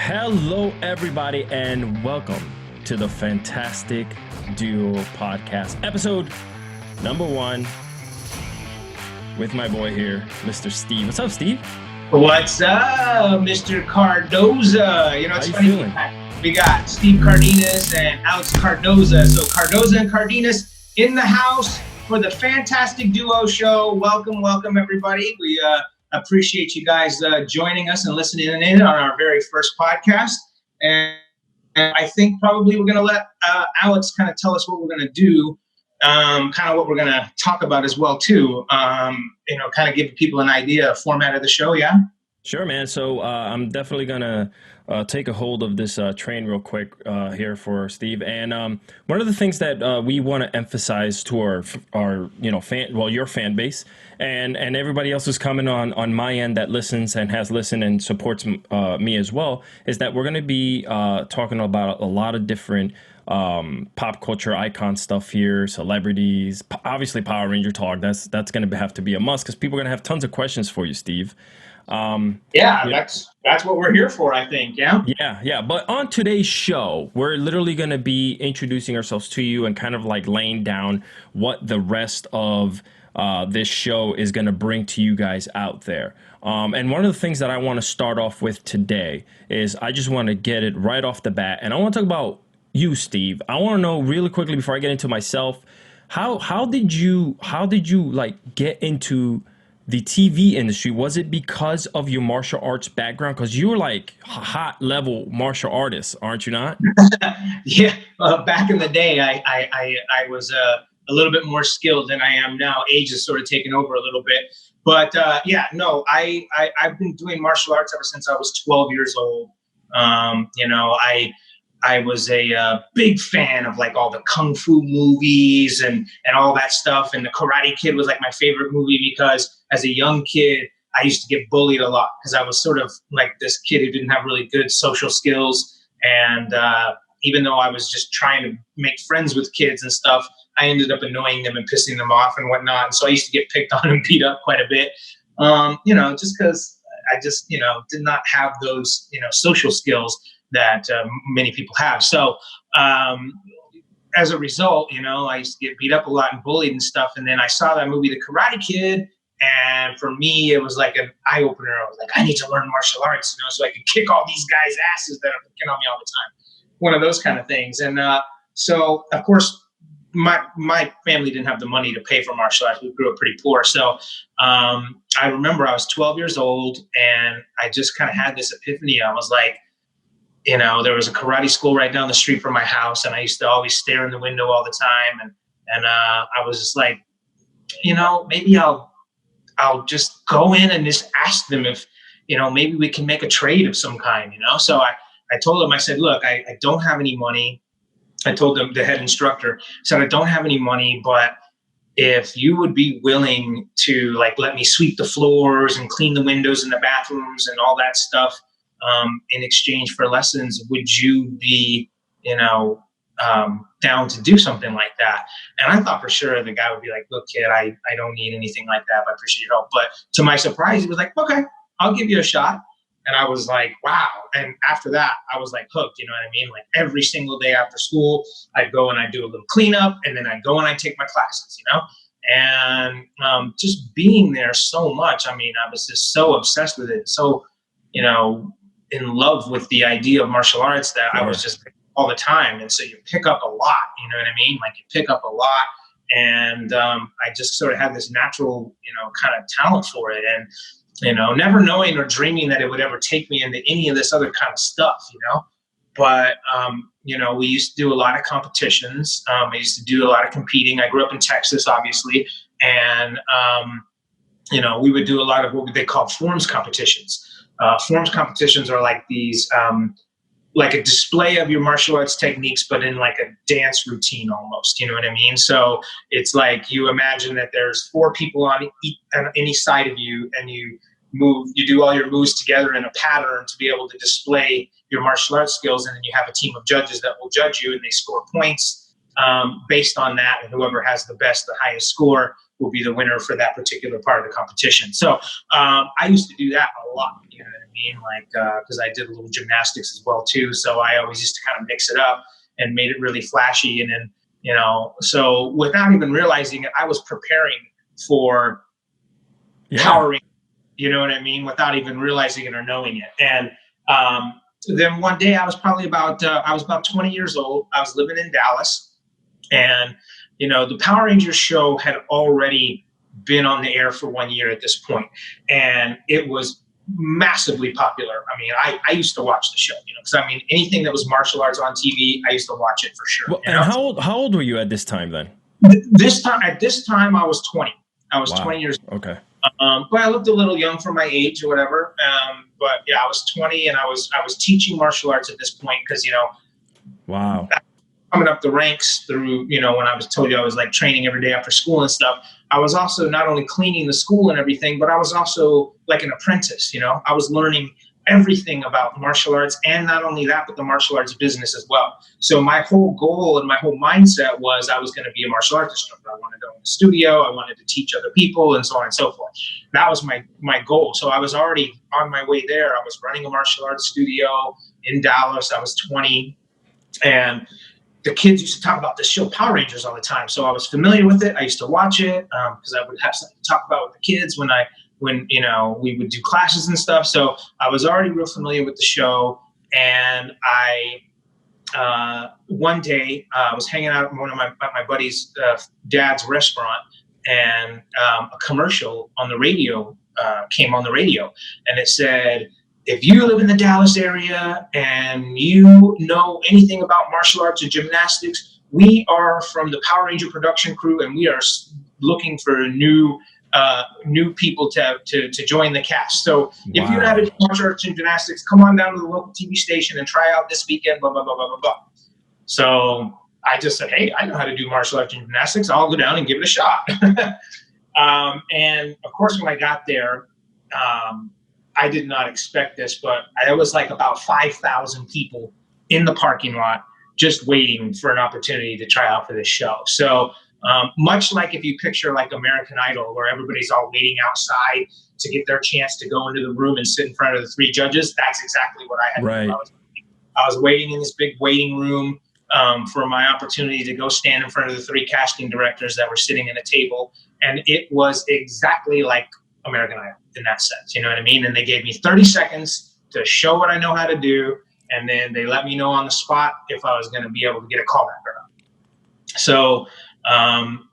Hello, everybody, and welcome to the Fantastic Duo Podcast, episode number 1, with my boy here, Mr. Steve. What's up, Steve? What's up, Mr. Cardoza? You know, it's funny. Feeling? We got Steve Cardenas and Alex Cardoza. So Cardoza and Cardenas in the house for the Fantastic Duo Show. Welcome, everybody. We appreciate you guys joining us and listening in on our very first podcast. And I think probably we're going to let Alex kind of tell us what we're going to do, kind of what we're going to talk about as well, too. Kind of give people an idea of format of the show, yeah? Sure, man. So I'm definitely going to take a hold of this train real quick here for Steve. And one of the things that we want to emphasize to our your fan base and everybody else who's coming on my end that listens and has listened and supports me as well is that we're going to be talking about a lot of different pop culture icon stuff here, celebrities, obviously Power Ranger talk. That's going to have to be a must because people are going to have tons of questions for you, Steve. That's what we're here for, I think. Yeah. But on today's show, we're literally going to be introducing ourselves to you and kind of like laying down what the rest of this show is going to bring to you guys out there. And one of the things that I want to start off with today is I just want to get it right off the bat. And I want to talk about you, Steve. I want to know really quickly before I get into myself, how did you like get into the TV industry? Was it because of your martial arts background? Because you were like hot level martial artist, aren't you not? Yeah. Back in the day, I was a little bit more skilled than I am now. Age has sort of taken over a little bit. But I've been doing martial arts ever since I was 12 years old. I was a big fan of like all the kung fu movies and all that stuff. And The Karate Kid was like my favorite movie because as a young kid, I used to get bullied a lot because I was sort of like this kid who didn't have really good social skills. And even though I was just trying to make friends with kids and stuff, I ended up annoying them and pissing them off and whatnot. And so I used to get picked on and beat up quite a bit, just because I just, did not have those, social skills that many people have. So as a result, I used to get beat up a lot and bullied and stuff. And then I saw that movie, The Karate Kid. And for me, it was like an eye opener. I was like, I need to learn martial arts, so I can kick all these guys' asses that are picking on me all the time. One of those kind of things. And so, of course, my family didn't have the money to pay for martial arts. We grew up pretty poor. So I remember I was 12 years old and I just kind of had this epiphany. I was like, there was a karate school right down the street from my house, and I used to always stare in the window all the time. And I was just like, maybe I'll just go in and just ask them if, maybe we can make a trade of some kind, So I told them, I said, look, I don't have any money. I told them, the head instructor, said, I don't have any money, but if you would be willing to like let me sweep the floors and clean the windows in the bathrooms and all that stuff, in exchange for lessons, would you be, down to do something like that? And I thought for sure the guy would be like, look, kid, I don't need anything like that, but I appreciate your help. But to my surprise, he was like, okay, I'll give you a shot. And I was like, wow. And after that, I was like hooked, you know what I mean? Like every single day after school, I'd go and I'd do a little cleanup, and then I'd go and I'd take my classes, And just being there so much, I was just so obsessed with it. So, in love with the idea of martial arts that I was just all the time. And so you pick up a lot, you know what I mean? Like you pick up a lot. And I just sort of had this natural, kind of talent for it. And, never knowing or dreaming that it would ever take me into any of this other kind of stuff, But, we used to do a lot of competitions. I used to do a lot of competing. I grew up in Texas, obviously. And, we would do a lot of what they call forms competitions. Forms competitions are like these, like a display of your martial arts techniques, but in like a dance routine almost, you know what I mean? So it's like you imagine that there's 4 people on any side of you, and you do all your moves together in a pattern to be able to display your martial arts skills. And then you have a team of judges that will judge you, and they score points based on that. And whoever has the highest score will be the winner for that particular part of the competition. So I used to do that a lot, you know what I mean? Like, because I did a little gymnastics as well too, so I always used to kind of mix it up and made it really flashy. And then, so without even realizing it, I was preparing for Power Rangers, you know what I mean, without even realizing it or knowing it. And then one day I was about 20 years old. I was living in Dallas, and the Power Rangers show had already been on the air for 1 year at this point, and it was massively popular. I mean, I used to watch the show, because anything that was martial arts on TV, I used to watch it for sure. Well, and how old were you at this time then? At this time, I was 20. I was 20 years old. Okay. But I looked a little young for my age or whatever. But yeah, I was 20, and I was teaching martial arts at this point because wow, coming up the ranks through when I was told you I was like training every day after school and stuff. I was also not only cleaning the school and everything, but I was also like an apprentice. I was learning everything about martial arts, and not only that, but the martial arts business as well. So my whole goal and my whole mindset was I was going to be a martial arts instructor. I wanted to own a studio. I wanted to teach other people, and so on and so forth. That was my goal. So I was already on my way there. I was running a martial arts studio in Dallas. I was 20, and the kids used to talk about this show Power Rangers all the time. So I was familiar with it. I used to watch it because I would have something to talk about with the kids when we would do classes and stuff. So I was already real familiar with the show. And one day I was hanging out at one of my buddy's dad's restaurant, and a commercial on the radio came on the radio, and it said, if you live in the Dallas area and you know anything about martial arts or gymnastics, we are from the Power Ranger production crew, and we are looking for new people to join the cast. So if you have any martial arts and gymnastics, come on down to the local TV station and try out this weekend, blah, blah, blah, blah, blah, blah. So I just said, hey, I know how to do martial arts and gymnastics. I'll go down and give it a shot. And of course, when I got there, I did not expect this, but there was like about 5,000 people in the parking lot just waiting for an opportunity to try out for this show. So much like if you picture like American Idol, where everybody's all waiting outside to get their chance to go into the room and sit in front of the three judges, that's exactly what I had to do. I was waiting in this big waiting room for my opportunity to go stand in front of the three casting directors that were sitting at a table. And it was exactly like American Idol in that sense, you know what I mean? And they gave me 30 seconds to show what I know how to do, and then they let me know on the spot if I was going to be able to get a callback or not. So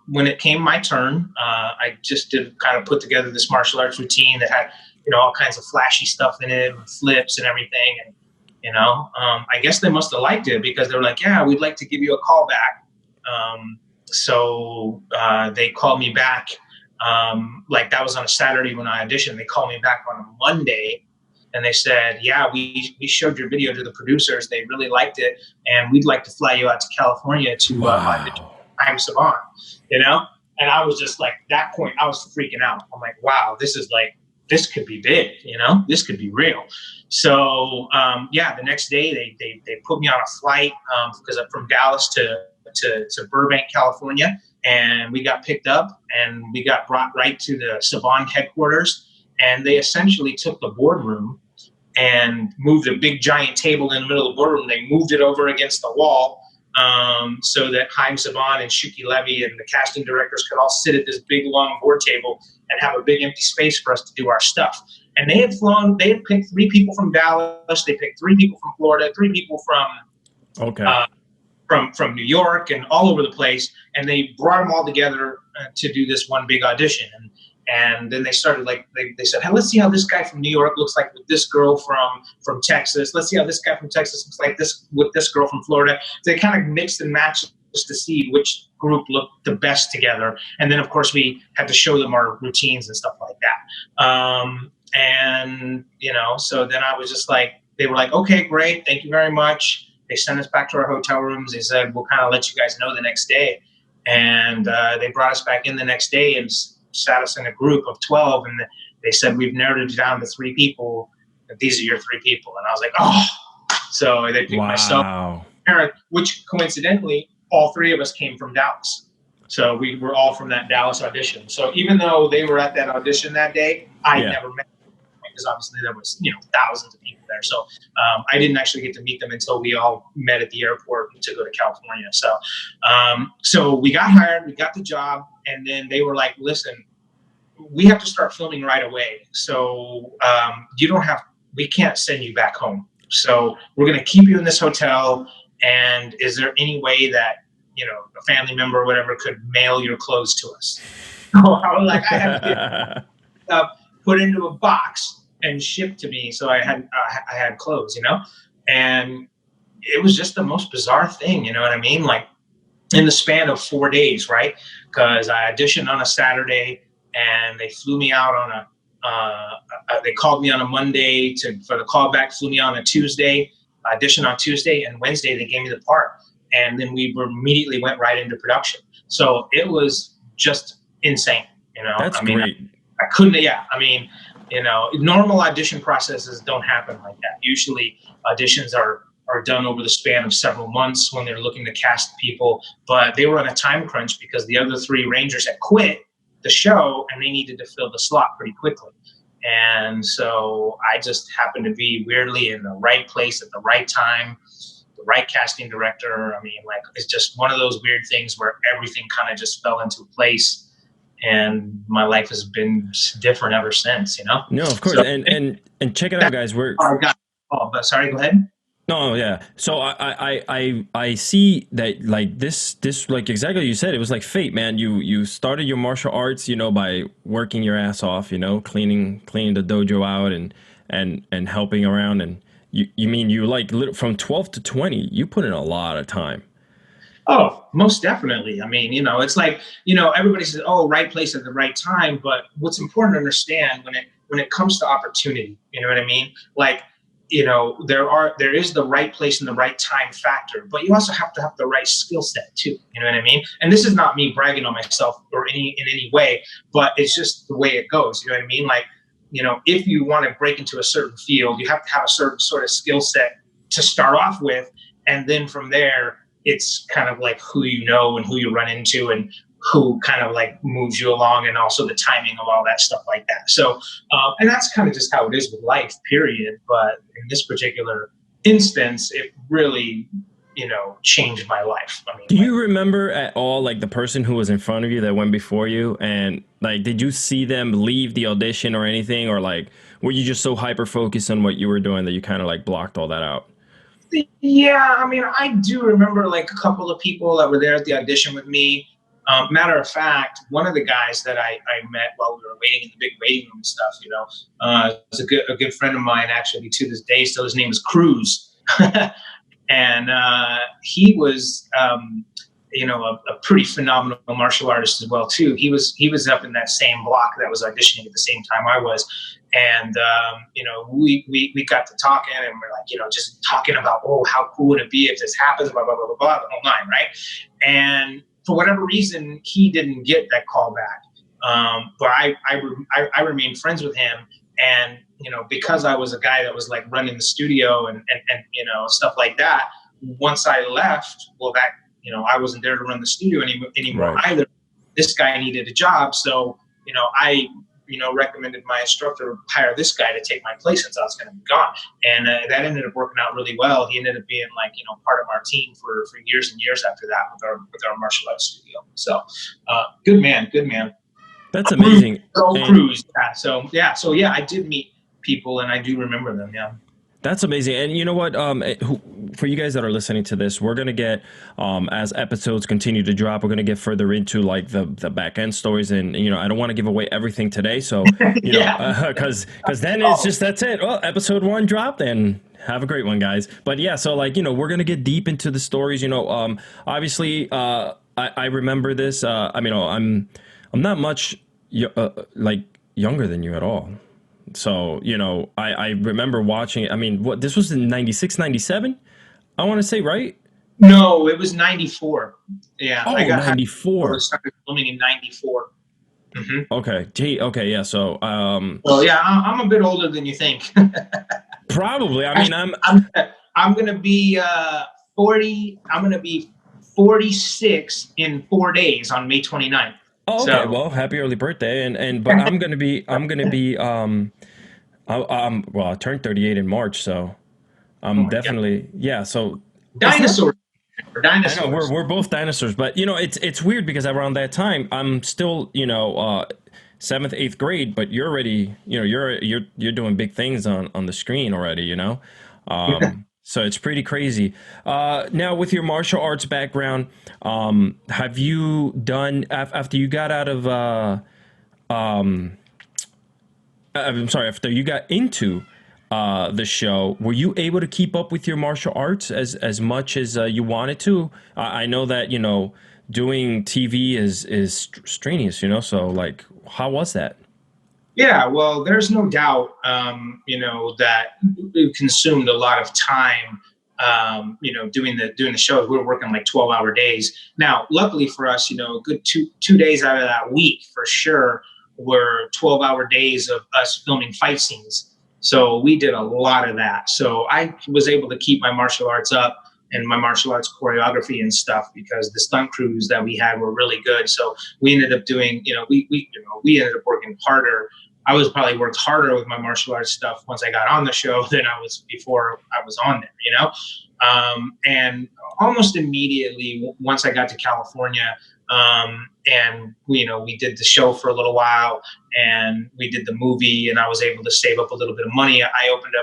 when it came my turn, I just did kind of put together this martial arts routine that had all kinds of flashy stuff in it, with flips and everything. And I guess they must have liked it, because they were like, yeah, we'd like to give you a callback. So they called me back. Like that was on a Saturday when I auditioned. They called me back on a Monday, and they said, yeah, we showed your video to the producers. They really liked it, and we'd like to fly you out to California to audition I'm Saban, And I was just like, that point, I was freaking out. I'm like, wow, this could be big, this could be real. So the next day they put me on a flight because I'm from Dallas to Burbank, California. And we got picked up and we got brought right to the Saban headquarters. And they essentially took the boardroom and moved a big giant table in the middle of the boardroom. They moved it over against the wall so that Haim Saban and Shuki Levy and the casting directors could all sit at this big long board table and have a big empty space for us to do our stuff. And they had picked 3 people from Dallas. They picked 3 people from Florida, 3 people from New York, and all over the place, and they brought them all together to do this one big audition. And then they started they said, hey, let's see how this guy from New York looks like with this girl from Texas. Let's see how this guy from Texas looks like this with this girl from Florida. They kind of mixed and matched just to see which group looked the best together. And then of course we had to show them our routines and stuff like that. So then I was just like, they were like, okay, great, thank you very much. They sent us back to our hotel rooms. They said, we'll kind of let you guys know the next day. And they brought us back in the next day and sat us in a group of 12. And they said, we've narrowed it down to 3 people. And these are your 3 people. And I was like, oh. So they picked myself, which coincidentally, all 3 of us came from Dallas. So we were all from that Dallas audition. So even though they were at that audition that day, I never met them. because obviously there was, thousands of people there. So I didn't actually get to meet them until we all met at the airport to go to California. So we got hired, we got the job, and then they were like, listen, we have to start filming right away. So we can't send you back home. So we're going to keep you in this hotel. And is there any way that, a family member or whatever could mail your clothes to us? So I was like, I had to get put into a box and shipped to me. So I had clothes, and it was just the most bizarre thing. You know what I mean? Like in the span of 4 days, right? Because I auditioned on a Saturday and they flew me out on they called me on a Monday for the callback, flew me on a Tuesday, auditioned on Tuesday, and Wednesday they gave me the part. And then we immediately went right into production. So it was just insane, That's great. I couldn't, normal audition processes don't happen like that. Usually auditions are done over the span of several months when they're looking to cast people, but they were on a time crunch because the other 3 Rangers had quit the show and they needed to fill the slot pretty quickly. And so I just happened to be weirdly in the right place at the right time, the right casting director. It's just one of those weird things where everything kind of just fell into place, and my life has been different ever since, No, of course. So, and check it out, guys. But sorry, go ahead. No, yeah. So I see that like this like exactly what you said. It was like fate, man. You started your martial arts, by working your ass off, cleaning the dojo out and helping around. And you like from 12 to 20, you put in a lot of time. Oh, most definitely. It's like, everybody says, oh, right place at the right time. But what's important to understand when it comes to opportunity, you know what I mean? Like, there is the right place and the right time factor, but you also have to have the right skill set too. You know what I mean? And this is not me bragging on myself or in any way, but it's just the way it goes. You know what I mean? Like, if you want to break into a certain field, you have to have a certain sort of skill set to start off with. And then from there, it's kind of like who you know and who you run into and who kind of like moves you along, and also the timing of all that stuff like that. So, and that's kind of just how it is with life, period. But in this particular instance, it really, changed my life. Do you remember at all, like, the person who was in front of you that went before you? And like, did you see them leave the audition or anything? Or like, were you just so hyper focused on what you were doing that you kind of like blocked all that out? Yeah, I do remember like a couple of people that were there at the audition with me. Matter of fact, one of the guys that I met while we were waiting in the big waiting room and stuff, was a good friend of mine actually to this day. So his name is Cruz, and he was a pretty phenomenal martial artist as well too. He was up in that same block that was auditioning at the same time I was, and we got to talking, and we're like just talking about, oh, how cool would it be if this happens, blah blah blah blah blah, the whole nine, right? And for whatever reason, he didn't get that call back. But I remained friends with him. And, because I was a guy that was like running the studio and stuff like that, once I left, well, that, I wasn't there to run the studio anymore right. either. This guy needed a job. So, I recommended my instructor hire this guy to take my place since I was going to be gone. And that ended up working out really well. He ended up being like, part of our team for years and years after that with our martial arts studio. So good man. That's amazing. Cruz. Yeah. So yeah, I did meet people and I do remember them. Yeah. That's amazing. And you know what? For you guys that are listening to this, we're going to get, as episodes continue to drop, we're going to get further into like the back end stories. And, I don't want to give away everything today. So, because then it's just, that's it. Well, episode 1 dropped, and have a great one, guys. But yeah, so like, we're going to get deep into the stories, obviously, I remember this. I'm not much like younger than you at all. So, I remember watching it. This was in 96, 97, I want to say, right? No, it was 94. Yeah. Oh, I got 94. I started filming in 94. Mm-hmm. Okay. Gee, okay. Yeah. So, well, yeah, I'm a bit older than you think. Probably. I'm going to be 40. I'm going to be 46 in 4 days on May 29th. Oh, okay. So, well, happy early birthday. But I'm going to be Well, I turned 38 in March, so Oh I'm my God. definitely, yeah. So it's not. Dinosaurs. Or I know we're dinosaurs. we're both dinosaurs, but it's weird because around that time I'm still seventh, eighth grade, but you're already you're doing big things on the screen already, so it's pretty crazy. Now with your martial arts background, have you done after you got out of I'm sorry, after you got into the show, were you able to keep up with your martial arts as much as you wanted to? I know that doing TV is strenuous, so like, how was that? Yeah, well, there's no doubt, that it consumed a lot of time, doing the shows. We were working like 12-hour days. Now, luckily for us, a good two days out of that week for sure were 12-hour days of us filming fight scenes. So we did a lot of that. So I was able to keep my martial arts up and my martial arts choreography and stuff because the stunt crews that we had were really good. So we ended up doing, we ended up working harder. I was probably worked harder with my martial arts stuff once I got on the show than I was before I was on there. And almost immediately once I got to California, and we did the show for a little while, and we did the movie, and I was able to save up a little bit of money. I opened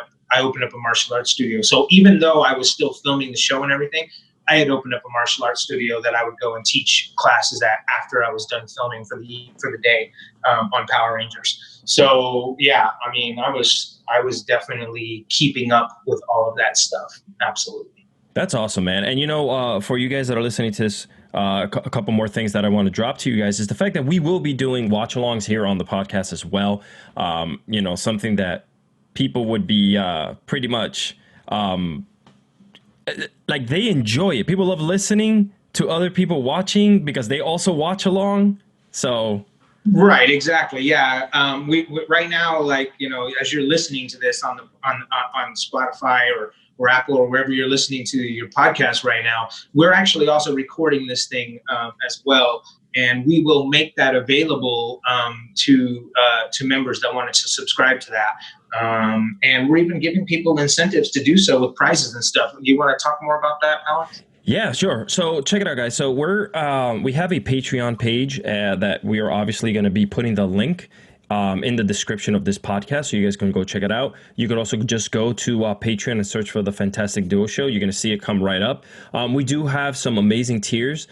up a martial arts studio. So even though I was still filming the show and everything, I had opened up a martial arts studio that I would go and teach classes at after I was done filming for the day on Power Rangers. So yeah, I mean, I was definitely keeping up with all of that stuff. Absolutely. That's awesome, man. And for you guys that are listening to this, a couple more things that I want to drop to you guys is the fact that we will be doing watch-alongs here on the podcast as well. Something that people would be pretty much like they enjoy it. People love listening to other people watching because they also watch along. So Right, exactly. Yeah. We right now, like as you're listening to this on Spotify or Apple or wherever you're listening to your podcast right now, we're actually also recording this thing as well, and we will make that available to members that wanted to subscribe to that. And we're even giving people incentives to do so with prizes and stuff. You want to talk more about that, Alex? yeah, sure. So check it out, guys. So we have a Patreon page that we are obviously going to be putting the link in the description of this podcast, so you guys can go check it out. You could also just go to Patreon and search for the Fantastic Duo Show. You're going to see it come right up. We do have some amazing tiers.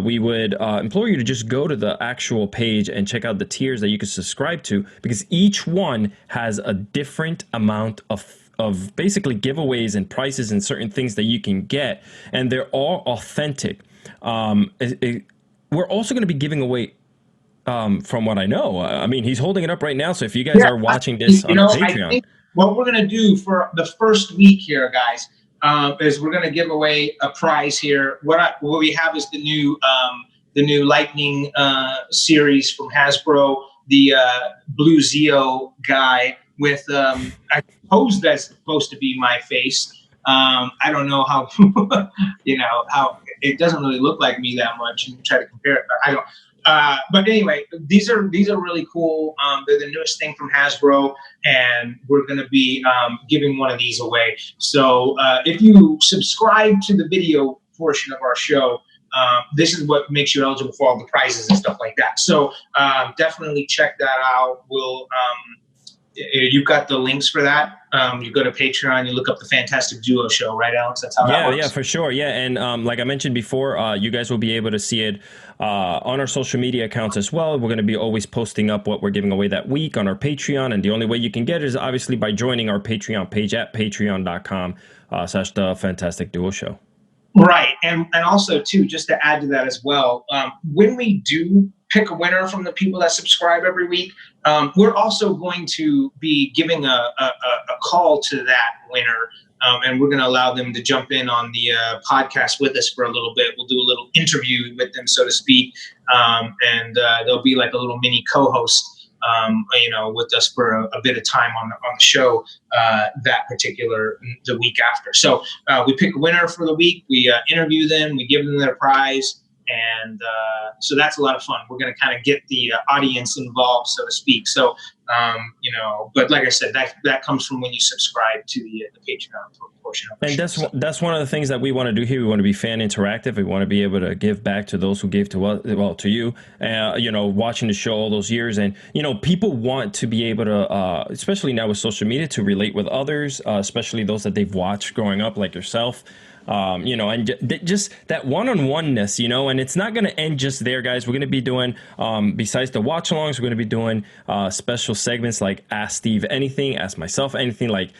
We would implore you to just go to the actual page and check out the tiers that you can subscribe to, because each one has a different amount of basically giveaways and prices and certain things that you can get, and they're all authentic. We're also going to be giving away, from what I know. I mean, he's holding it up right now. So if you guys Yeah, are watching this on our I Patreon, think what we're gonna do for the first week here, guys, is we're gonna give away a prize here. What we have is the new Lightning series from Hasbro, the Blue Zeo guy with I suppose that's supposed to be my face. I don't know how how it doesn't really look like me that much, and try to compare it, but I don't. But anyway, these are really cool. They're the newest thing from Hasbro, and we're going to be giving one of these away. So if you subscribe to the video portion of our show, this is what makes you eligible for all the prizes and stuff like that. So definitely check that out. You've got the links for that. You go to Patreon, you look up the Fantastic Duo Show, right, Alex? That's how that works. yeah, for sure. Yeah. And like I mentioned before, you guys will be able to see it on our social media accounts as well. We're going to be always posting up what we're giving away that week on our Patreon. And the only way you can get it is obviously by joining our Patreon page at patreon.com/the Fantastic Duo Show. Right, and also too, just to add to that as well, when we do pick a winner from the people that subscribe every week, we're also going to be giving a call to that winner, and we're going to allow them to jump in on the podcast with us for a little bit. We'll do a little interview with them, so to speak, and they'll be like a little mini co-host. With us for a bit of time on the show the week after. So we pick a winner for the week, we interview them, we give them their prize, and so that's a lot of fun. We're going to kind of get the audience involved, so to speak. So But like I said, that comes from when you subscribe to the Patreon portion of the And show. that's So that's one of the things that we want to do here. We want to be fan interactive. We want to be able to give back to those who gave to us, well, to you. Watching the show all those years, and people want to be able to, especially now with social media, to relate with others, especially those that they've watched growing up, like yourself. Just that one-on-oneness, and it's not going to end just there, guys. We're going to be doing, besides the watch-alongs, we're going to be doing special segments like Ask Steve Anything, Ask Myself Anything, like,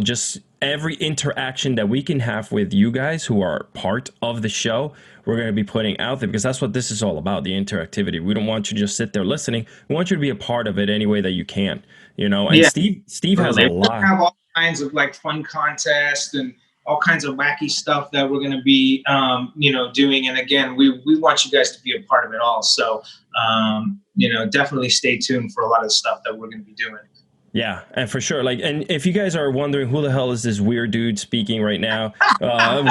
just every interaction that we can have with you guys who are part of the show, we're going to be putting out there, because that's what this is all about, the interactivity. We don't want you to just sit there listening. We want you to be a part of it any way that you can, and yeah, Steve has a we're gonna lot. have all kinds of like fun contests and all kinds of wacky stuff that we're going to be, doing. And again, we want you guys to be a part of it all. So, definitely stay tuned for a lot of stuff that we're going to be doing. Yeah, and for sure. Like, and if you guys are wondering who the hell is this weird dude speaking right now,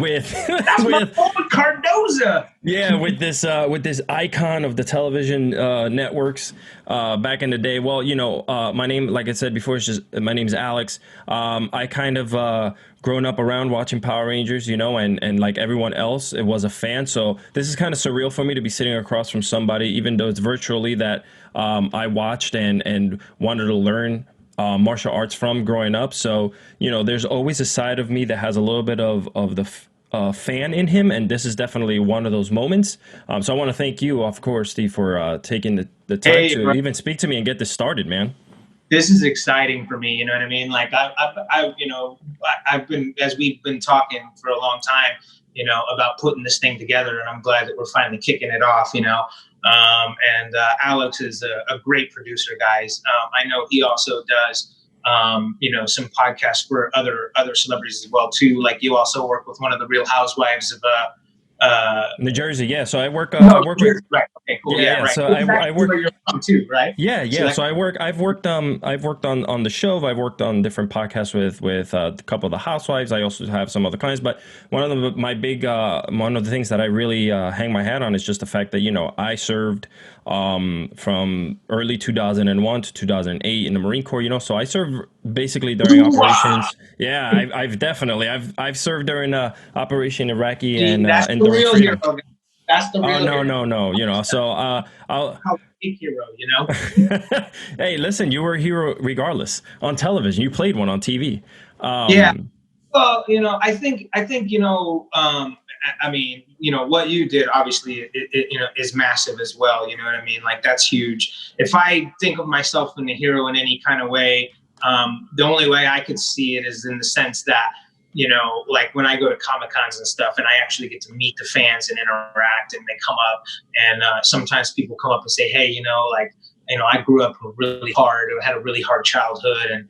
with That's my old Cardoza. yeah, with this icon of the television networks back in the day. Well, my name, like I said before, my name's Alex. I kind of grown up around watching Power Rangers, and like everyone else, it was a fan. So this is kind of surreal for me to be sitting across from somebody, even though it's virtually, that I watched and wanted to learn martial arts from growing up. So, there's always a side of me that has a little bit of the fan in him. And this is definitely one of those moments. So I want to thank you, of course, Steve, for taking the time to even speak to me and get this started, man. This is exciting for me. You know what I mean? Like I've been, as we've been talking for a long time, about putting this thing together, and I'm glad that we're finally kicking it off. And Alex is a great producer, guys. I know he also does, some podcasts for other celebrities as well too. Like you also work with one of the Real Housewives of New Jersey, yeah. So I work. no, I work with. right. Okay, cool. Yeah, Yeah, yeah. right. So I Exactly work. where you're from too, right? Yeah, So yeah. So I work. I've worked. I've worked on the show. I've worked on different podcasts with a couple of the housewives. I also have some other clients. But one of one of the things that I really hang my hat on is just the fact that I served from early 2001 to 2008 in the Marine Corps. So I served basically during operations. Yeah, I've served during Operation Iraqi and that's the Enduring real Freedom. hero. That's the Oh real no, hero. no, no. So I'll. How big hero, Hey, listen, you were a hero regardless on television. You played one on TV. Yeah. Well, I mean, what you did obviously, is massive as well. You know what I mean? Like that's huge. If I think of myself in a hero in any kind of way, the only way I could see it is in the sense that, like when I go to Comic Cons and stuff, and I actually get to meet the fans and interact, and they come up, and sometimes people come up and say, hey, I grew up really hard, I had a really hard childhood, and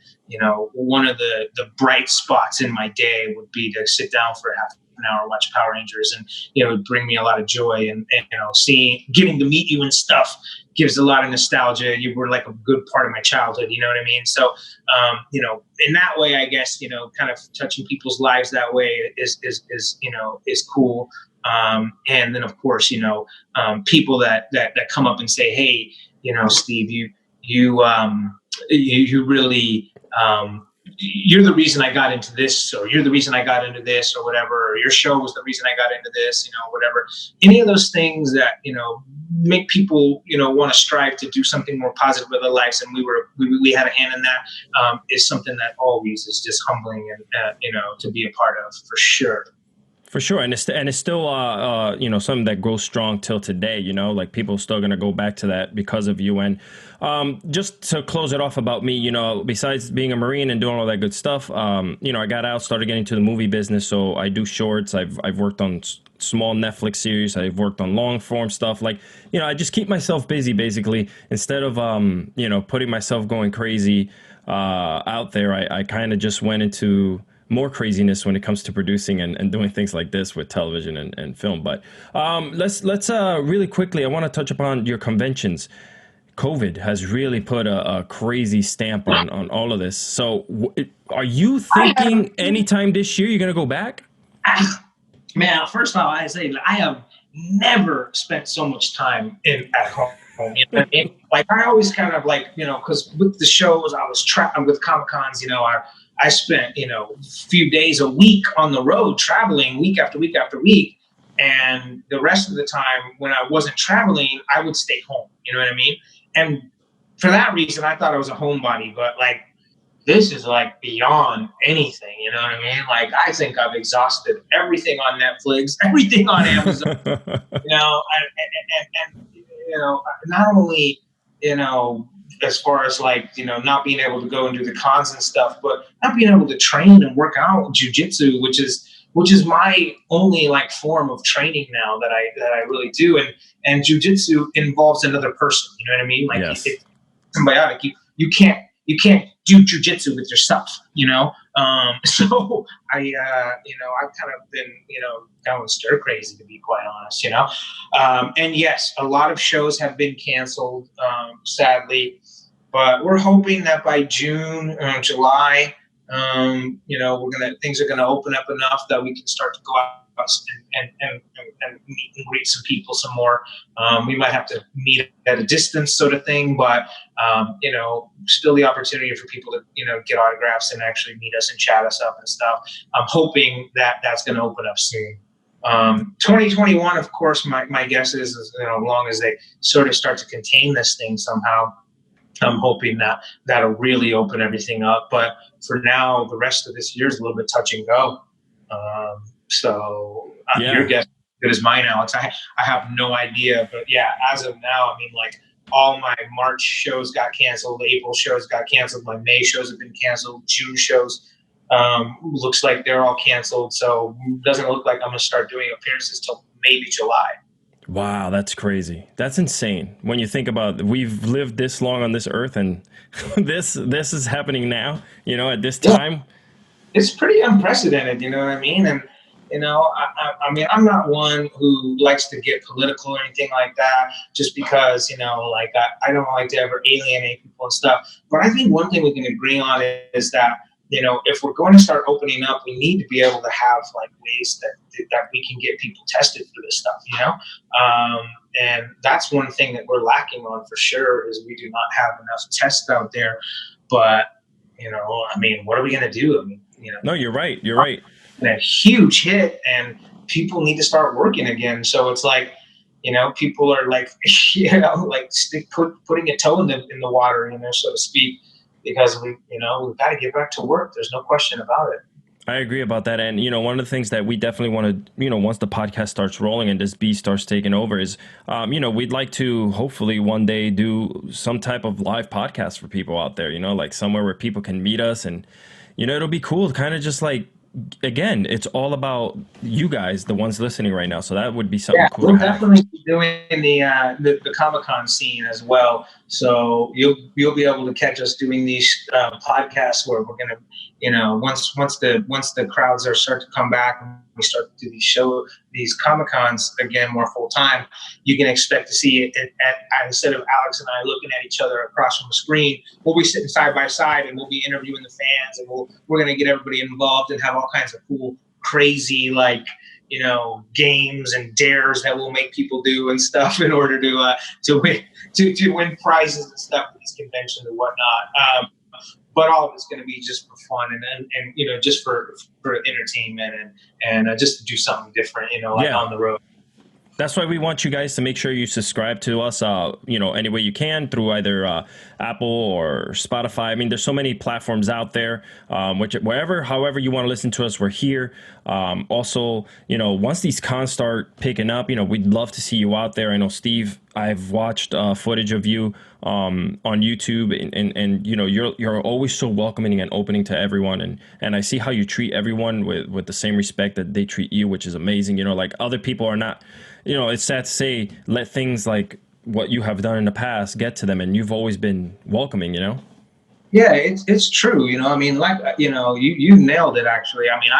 one of the bright spots in my day would be to sit down for half an hour and watch Power Rangers, and it would bring me a lot of joy, and getting to meet you and stuff gives a lot of nostalgia. You were like a good part of my childhood, you know what I mean? So in that way, I guess, kind of touching people's lives that way is cool. And then of course, people that come up and say, hey, Steve, you really, you're the reason I got into this, or you're the reason I got into this, or whatever, or your show was the reason I got into this, whatever. Any of those things that, make people, want to strive to do something more positive with their lives. And we had a hand in that, is something that always is just humbling and, to be a part of, for sure. For sure, and it's still something that grows strong till today. Like people are still gonna go back to that because of you. And just to close it off about me, besides being a Marine and doing all that good stuff, I got out, started getting to the movie business. So I do shorts. I've worked on small Netflix series. I've worked on long form stuff. Like I just keep myself busy basically instead of putting myself going crazy out there. I kind of just went into more craziness when it comes to producing and doing things like this with television and film. But let's really quickly, I want to touch upon your conventions. COVID has really put a crazy stamp on all of this. So are you thinking anytime this year you're going to go back? Man, first of all, I say I have never spent so much time at home. home. You know what I mean? Like I always kind of like, because with the shows I was with Comic Cons, I spent, a few days a week on the road traveling week after week after week. And the rest of the time when I wasn't traveling, I would stay home. You know what I mean? And for that reason, I thought I was a homebody, but like this is like beyond anything. You know what I mean? Like I think I've exhausted everything on Netflix, everything on Amazon. And not only as far as like not being able to go and do the cons and stuff, but not being able to train and work out jujitsu, which is my only like form of training now that I really do. And jujitsu involves another person. You know what I mean? Like Yes. it's symbiotic. You can't do jujitsu with yourself. So I've kind of been going stir crazy, to be quite honest. And yes, a lot of shows have been canceled, sadly, but we're hoping that by June, July, things are gonna open up enough that we can start to go out and meet and greet some people some more. We might have to meet at a distance, sort of thing, but still the opportunity for people to get autographs and actually meet us and chat us up and stuff. I'm hoping that that's going to open up soon. 2021, of course, my guess is as long as they sort of start to contain this thing somehow, I'm hoping that that'll really open everything up. But for now, the rest of this year is a little bit touch and go. Your guess is as good as mine, Alex. I have no idea, but yeah, as of now, I mean, like all my March shows got canceled, April shows got canceled, my May shows have been canceled, June shows looks like they're all canceled. So it doesn't look like I'm gonna start doing appearances till maybe July. Wow, that's crazy. That's insane. When you think about it, we've lived this long on this earth, and this is happening now. At this time. It's pretty unprecedented. You know what I mean? And I mean, I'm not one who likes to get political or anything like that, just because like I don't like to ever alienate people and stuff. But I think one thing we can agree on is that if we're going to start opening up, we need to be able to have like ways that we can get people tested for this stuff, and that's one thing that we're lacking on for sure is we do not have enough tests out there. But, I mean, what are we going to do? I mean, No, you're right. You're right. A huge hit and people need to start working again. So it's like, people are like, like putting a toe in the water, so to speak, because we've got to get back to work. There's no question about it. I agree about that. And, one of the things that we definitely want to, once the podcast starts rolling and this beast starts taking over is, we'd like to hopefully one day do some type of live podcast for people out there, like somewhere where people can meet us. And, it'll be cool to kind of just like, again, it's all about you guys, the ones listening right now. So that would be something cool. We'll definitely be doing the Comic-Con scene as well. So you'll be able to catch us doing these podcasts where we're gonna, once the crowds start to come back and we start to do these Comic-Cons again more full time, you can expect to see it instead of Alex and I looking at each other across from the screen, we'll be sitting side by side and we'll be interviewing the fans and we're gonna get everybody involved and have all kinds of cool, crazy games and dares that will make people do and stuff in order to win prizes and stuff at these conventions and whatnot. But all of it's going to be just for fun and just for entertainment and just to do something different, on the road. That's why we want you guys to make sure you subscribe to us, any way you can through either Apple or Spotify. I mean, there's so many platforms out there, however you want to listen to us, we're here. Also, once these cons start picking up, we'd love to see you out there. I know, Steve, I've watched footage of you on YouTube and you're always so welcoming and opening to everyone. And I see how you treat everyone with the same respect that they treat you, which is amazing. Like other people are not, it's sad to say, let things like what you have done in the past get to them. And you've always been welcoming, Yeah, it's true. I mean, like, you nailed it, actually. I mean,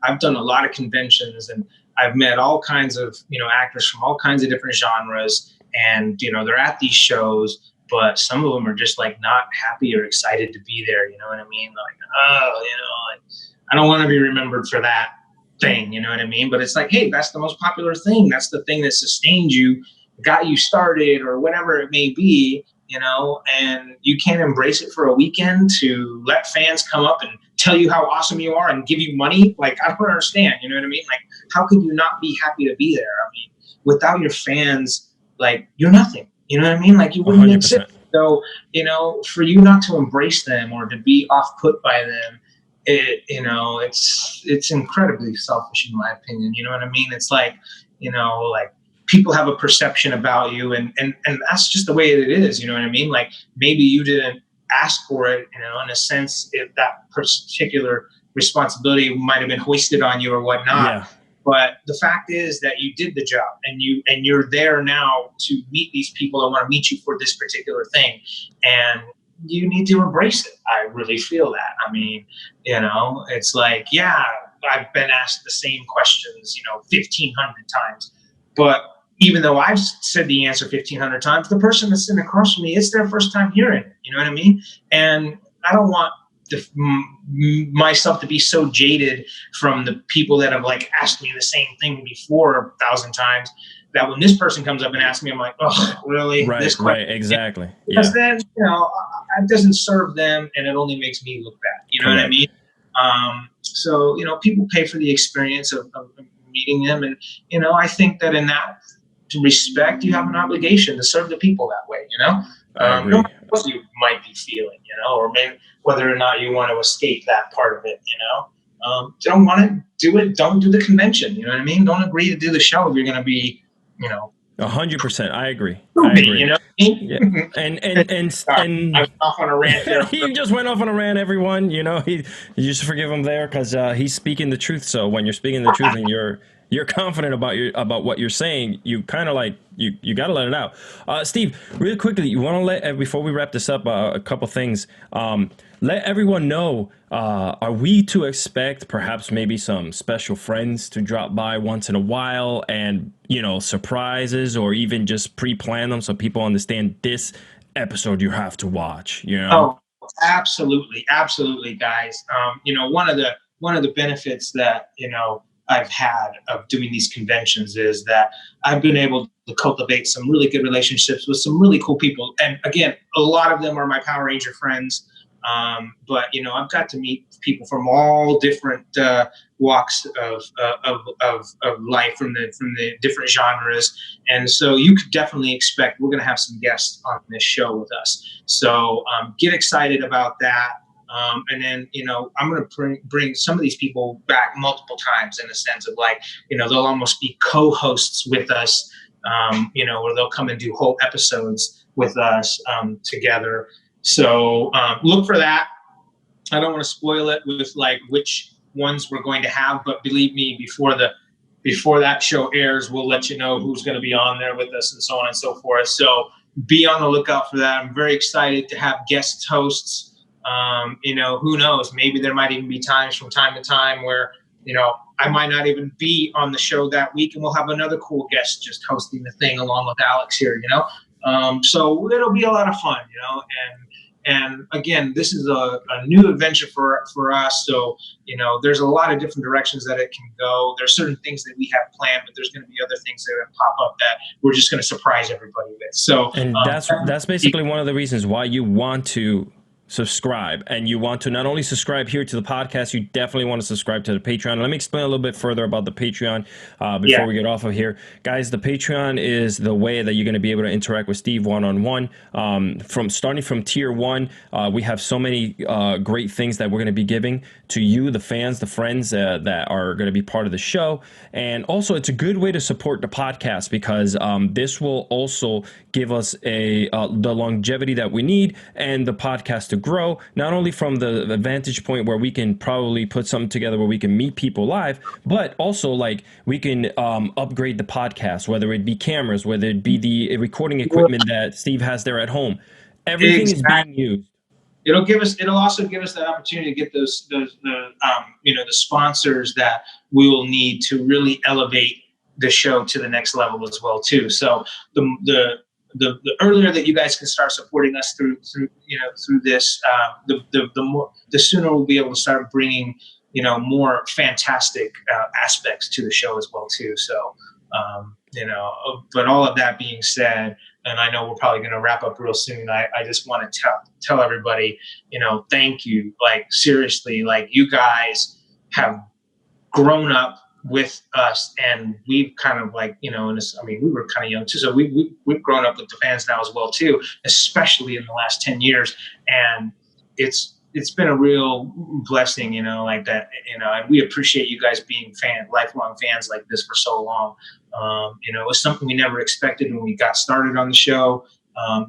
I've done a lot of conventions and I've met all kinds of, actors from all kinds of different genres. And, they're at these shows, but some of them are just like not happy or excited to be there. You know what I mean? Like, like, I don't want to be remembered for that thing. You know what I mean? But it's like, hey, that's the most popular thing. That's the thing that sustained you. got you started or whatever it may be, and you can't embrace it for a weekend to let fans come up and tell you how awesome you are and give you money. Like, I don't understand. You know what I mean? Like, how could you not be happy to be there? I mean, without your fans, like, you're nothing. You know what I mean? Like, you wouldn't exist. 100%. So, for you not to embrace them or to be off put by them, it's incredibly selfish in my opinion. You know what I mean? It's like, like, people have a perception about you, and that's just the way it is. You know what I mean? Like, maybe you didn't ask for it, in a sense, if that particular responsibility might have been hoisted on you or whatnot. Yeah. But the fact is that you did the job, and you're there now to meet these people that want to meet you for this particular thing, and you need to embrace it. I really feel that. I mean, it's like, yeah, I've been asked the same questions, 1,500 times, but even though I've said the answer 1,500 times, the person that's sitting across from me, it's their first time hearing it. You know what I mean? And I don't want myself to be so jaded from the people that have like asked me the same thing before 1,000 times that when this person comes up and asks me, I'm like, oh, really? Right, This question? right, exactly. Because Yeah. then, it doesn't serve them, and it only makes me look bad. You know what I Correct. mean? So, people pay for the experience of meeting them. And, I think that in that respect, you have an obligation to serve the people that way, I no agree. matter what you might be feeling, or maybe whether or not you want to escape that part of it, don't want to do it. Don't do the convention. You know what I mean? Don't agree to do the show if you're going to be, 100%. I agree. I movie, agree. you know what I Yeah. mean? And I was off on a rant there. he just went off on a rant, everyone. You just forgive him there because he's speaking the truth. So when you're speaking the truth and you're confident about what you're saying, you kind of like you got to let it out. Steve, really quickly, you want to let before we wrap this up a couple things. Let everyone know. Are we to expect perhaps maybe some special friends to drop by once in a while and surprises, or even just pre-plan them so people understand this episode you have to watch? Oh, absolutely, absolutely, guys. One of the benefits that I've had of doing these conventions is that I've been able to cultivate some really good relationships with some really cool people. And again, a lot of them are my Power Ranger friends. But I've got to meet people from all different walks of life, from the different genres, and so you could definitely expect we're going to have some guests on this show with us. So get excited about that. And then, I'm going to bring some of these people back multiple times, in the sense of like, they'll almost be co-hosts with us, or they'll come and do whole episodes with us together. So look for that. I don't want to spoil it with like which ones we're going to have, but believe me, before that show airs, we'll let you know who's going to be on there with us and so on and so forth. So be on the lookout for that. I'm very excited to have guest hosts. Who knows? Maybe there might even be times from time to time where, I might not even be on the show that week, and we'll have another cool guest just hosting the thing along with Alex here, so it'll be a lot of fun, and again, this is a new adventure for us. So, there's a lot of different directions that it can go. There's certain things that we have planned, but there's going to be other things that pop up that we're just going to surprise everybody with. So, And that's basically one of the reasons why you want to subscribe, and you want to not only subscribe here to the podcast, you definitely want to subscribe to the Patreon. Let me explain a little bit further about the Patreon before we get off of here, guys. The Patreon is the way that you're going to be able to interact with Steve one-on-one. Starting from tier 1, we have so many great things that we're going to be giving to you, the fans, the friends that are going to be part of the show. And also, it's a good way to support the podcast, because this will also give us the longevity that we need, and the podcast to grow, not only from the vantage point where we can probably put something together where we can meet people live, but also like we can upgrade the podcast, whether it be cameras, whether it be the recording equipment that Steve has there at home. Everything is being used. It'll also give us that opportunity to get the sponsors that we will need to really elevate the show to the next level as well too. So the earlier that you guys can start supporting us through this, the sooner we'll be able to start bringing more fantastic aspects to the show as well too. So But all of that being said, and I know we're probably going to wrap up real soon. I just want to tell everybody, thank you. Like seriously, like you guys have grown up with us, and we've kind of like, we were kind of young too, so we've grown up with the fans now as well too, especially in the last 10 years. And it's been a real blessing, like that, and we appreciate you guys being lifelong fans like this for so long. It was something we never expected when we got started on the show.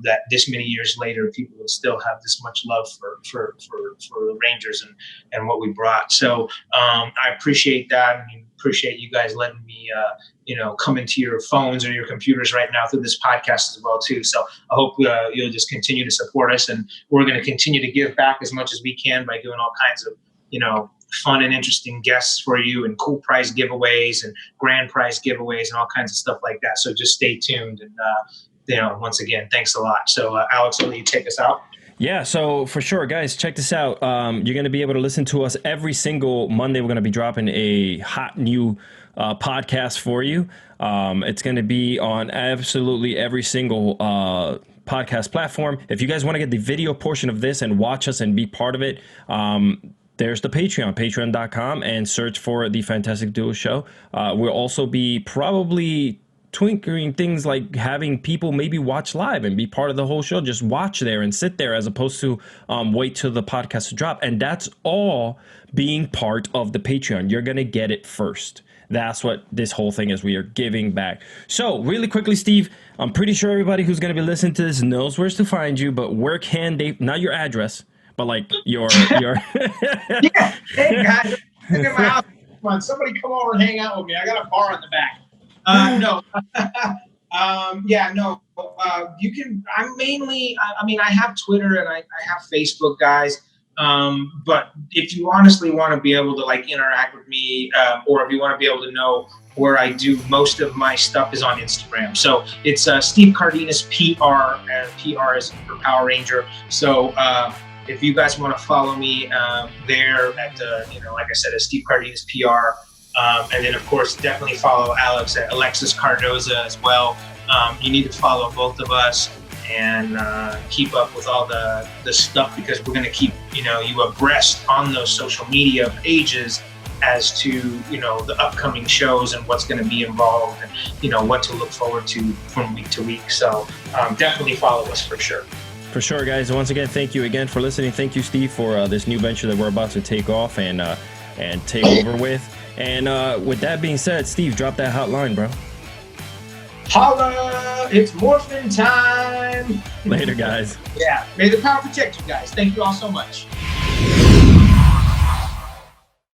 That this many years later, people would still have this much love for the Rangers and what we brought. So I appreciate that. I mean, appreciate you guys letting me, come into your phones or your computers right now through this podcast as well too. So I hope you'll just continue to support us, and we're going to continue to give back as much as we can by doing all kinds of, fun and interesting guests for you, and cool prize giveaways and grand prize giveaways and all kinds of stuff like that. So just stay tuned. And, once again, thanks a lot. So Alex, will you take us out? Yeah, so for sure, guys, check this out. You're going to be able to listen to us every single Monday. We're going to be dropping a hot new podcast for you. It's going to be on absolutely every single podcast platform. If you guys want to get the video portion of this and watch us and be part of it, there's the patreon.com, and search for the Fantastic Duo Show. We'll also be probably twinkling things like having people maybe watch live and be part of the whole show. Just watch there and sit there, as opposed to wait till the podcast to drop. And that's all being part of the Patreon. You're going to get it first. That's what this whole thing is. We are giving back. So really quickly, Steve, I'm pretty sure everybody who's going to be listening to this knows where to find you, but where can they, not your address, but like your Yeah. Hey guys, look at my house. Come on, somebody come over and hang out with me. I got a bar in the back. You can. I'm mainly. I have Twitter and I have Facebook, guys. But if you honestly want to be able to like interact with me, or if you want to be able to know where I do most of my stuff, is on Instagram. So it's Steve Cardenas PR, and PR is for Power Ranger. So if you guys want to follow me there at like I said, as Steve Cardenas PR. And then, of course, definitely follow Alex at Alexis Cardoza as well. You need to follow both of us and keep up with all the stuff, because we're going to keep you abreast on those social media pages as to the upcoming shows and what's going to be involved, and what to look forward to from week to week. So definitely follow us for sure. For sure, guys. Once again, thank you again for listening. Thank you, Steve, for this new venture that we're about to take off and take over with. And with that being said, Steve, drop that hotline, bro. Holla! It's morphin' time! Later, guys. Yeah. May the power protect you guys. Thank you all so much.